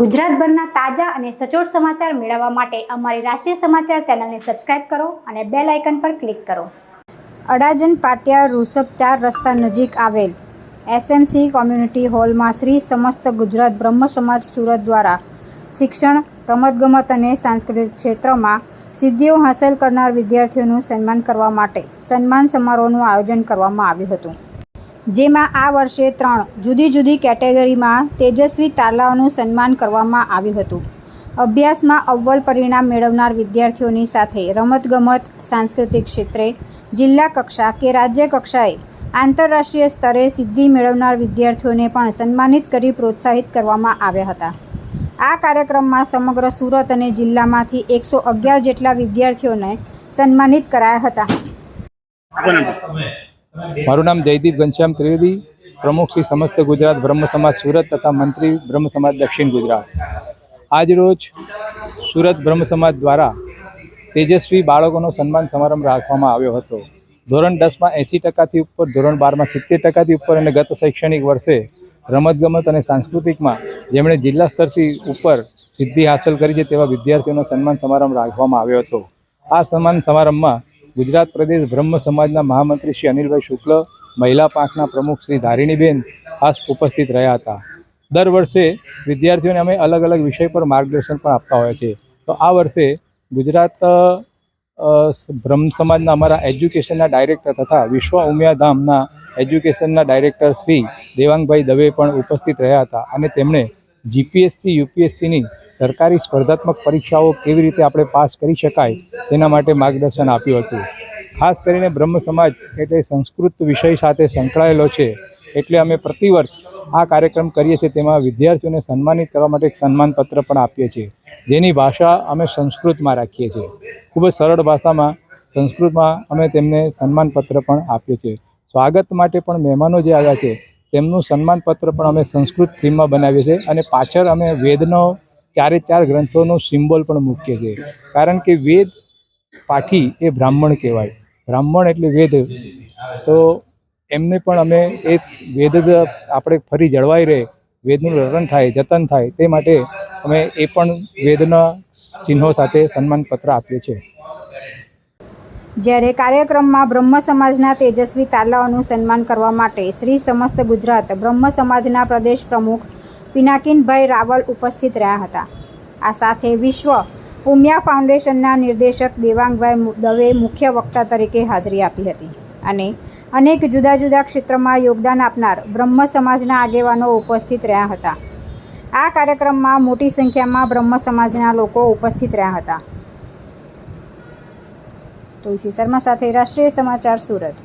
ગુજરાતભરના તાજા અને સચોટ સમાચાર મેળવવા માટે અમારી રાષ્ટ્રીય સમાચાર ચેનલને સબસ્ક્રાઇબ કરો અને બેલ આઇકન પર ક્લિક કરો। અડાજણ પાટિયા ઋષભ 4 રસ્તા નજીક આવેલ એસએમસી કોમ્યુનિટી હોલમાં શ્રી સમસ્ત ગુજરાત બ્રહ્મ સમાજ સુરત દ્વારા શિક્ષણ, રમતગમત અને સાંસ્કૃતિક ક્ષેત્રમાં સિદ્ધિઓ હાંસલ કરનાર વિદ્યાર્થીઓનું સન્માન કરવા માટે સન્માન સમારોહનું આયોજન કરવામાં આવ્યું હતું, જેમાં આ વર્ષે 3 જુદી જુદી કેટેગરીમાં તેજસ્વી તારલાઓનું સન્માન કરવામાં આવ્યું હતું। અભ્યાસમાં અવ્વલ પરિણામ મેળવનાર વિદ્યાર્થીઓની સાથે રમતગમત, સાંસ્કૃતિક ક્ષેત્રે જિલ્લા કક્ષા કે રાજ્ય કક્ષાએ આંતરરાષ્ટ્રીય સ્તરે સિદ્ધિ મેળવનાર વિદ્યાર્થીઓને પણ સન્માનિત કરી પ્રોત્સાહિત કરવામાં આવ્યા હતા। આ કાર્યક્રમમાં સમગ્ર સુરત અને જિલ્લામાંથી 111 જેટલા વિદ્યાર્થીઓને સન્માનિત કરાયા હતા। મારું નામ જયદીપ ઘનશ્યામ ત્રિવેદી, પ્રમુખ શ્રી સમસ્ત ગુજરાત બ્રહ્મ સમાજ સુરત તથા મંત્રી બ્રહ્મ સમાજ દક્ષિણ ગુજરાત। આજરોજ સુરત બ્રહ્મ સમાજ દ્વારા તેજસ્વી બાળકોનો સન્માન સમારંભ રાખવામાં આવ્યો હતો। ધોરણ 10માં 80% ઉપર, ધોરણ 12માં 70% ઉપર અને ગત શૈક્ષણિક વર્ષે રમતગમત અને સાંસ્કૃતિકમાં જેમણે જિલ્લા સ્તરથી ઉપર સિદ્ધિ હાંસલ કરી છે તેવા વિદ્યાર્થીઓનો સન્માન સમારંભ રાખવામાં આવ્યો હતો। આ સન્માન સમારંભમાં ગુજરાત પ્રદેશ બ્રહ્મ સમાજના મહામંત્રી શ્રી અનિલભાઈ શુક્લ, મહિલા પાંખના પ્રમુખ શ્રી ધારિણીબેન ખાસ ઉપસ્થિત રહ્યા હતા। દર વર્ષે વિદ્યાર્થીઓને અમે અલગ અલગ વિષય પર માર્ગદર્શન પણ આપતા હોય છે, તો આ વર્ષે ગુજરાત બ્રહ્મ સમાજના અમારા એજ્યુકેશનના ડાયરેક્ટર તથા વિશ્વ ઉમિયાધામના એજ્યુકેશનના ડાયરેક્ટર શ્રી દેવાંગભાઈ દવે પણ ઉપસ્થિત રહ્યા હતા અને તેમણે જીપીએસસી, યુપીએસસીની સરકારી સ્પર્ધાત્મક પરીક્ષાઓ કેવી રીતે આપણે પાસ કરી શકાય તેના માટે માર્ગદર્શન આપ્યું હતું। ખાસ કરીને બ્રહ્મ સમાજ એટલે સંસ્કૃત વિષય સાથે સંકળાયેલો છે, એટલે અમે પ્રતિવર્ષ આ કાર્યક્રમ કરીએ છીએ। તેમાં વિદ્યાર્થીઓને સન્માનિત કરવા માટે એક સન્માનપત્ર પણ આપીએ છીએ, જેની ભાષા અમે સંસ્કૃતમાં રાખીએ છીએ। ખૂબ જ સરળ ભાષામાં સંસ્કૃતમાં અમે તેમને સન્માનપત્ર પણ આપીએ છીએ। સ્વાગત માટે પણ મહેમાનો જે આવ્યા છે તેમનું સન્માનપત્ર પણ અમે સંસ્કૃત થીમમાં બનાવીએ છીએ અને પાછળ અમે વેદનો 4 ગ્રંથોનો સિમ્બોલ પણ મૂકીએ છીએ, કારણ કે વેદ પાઠી એ બ્રાહ્મણ કહેવાય, બ્રાહ્મણ એટલે વેદ, તો એમને પણ અમે એ વેદ આપણે ફરી જળવાઈ રહે, વેદનું રટણ થાય, જતન થાય, તે માટે અમે એ પણ વેદના ચિહ્નો સાથે સન્માનપત્ર આપીએ છીએ। જ્યારે કાર્યક્રમમાં બ્રહ્મ સમાજના તેજસ્વી તારલાઓનું સન્માન કરવા માટે શ્રી સમસ્ત ગુજરાત બ્રહ્મ સમાજના પ્રદેશ પ્રમુખ પિનાકીનભાઈ રાવલ ઉપસ્થિત રહ્યા હતા। આ સાથે વિશ્વ ઉમિયા ફાઉન્ડેશનના નિર્દેશક દેવાંગભાઈ દવે મુખ્ય વક્તા તરીકે હાજરી આપી હતી અને અનેક જુદા જુદા ક્ષેત્રમાં યોગદાન આપનાર બ્રહ્મ સમાજના આગેવાનો ઉપસ્થિત રહ્યા હતા। આ કાર્યક્રમમાં મોટી સંખ્યામાં બ્રહ્મ સમાજના લોકો ઉપસ્થિત રહ્યા હતા। તુલસી શર્મા સાથે રાષ્ટ્રીય સમાચાર સુરત।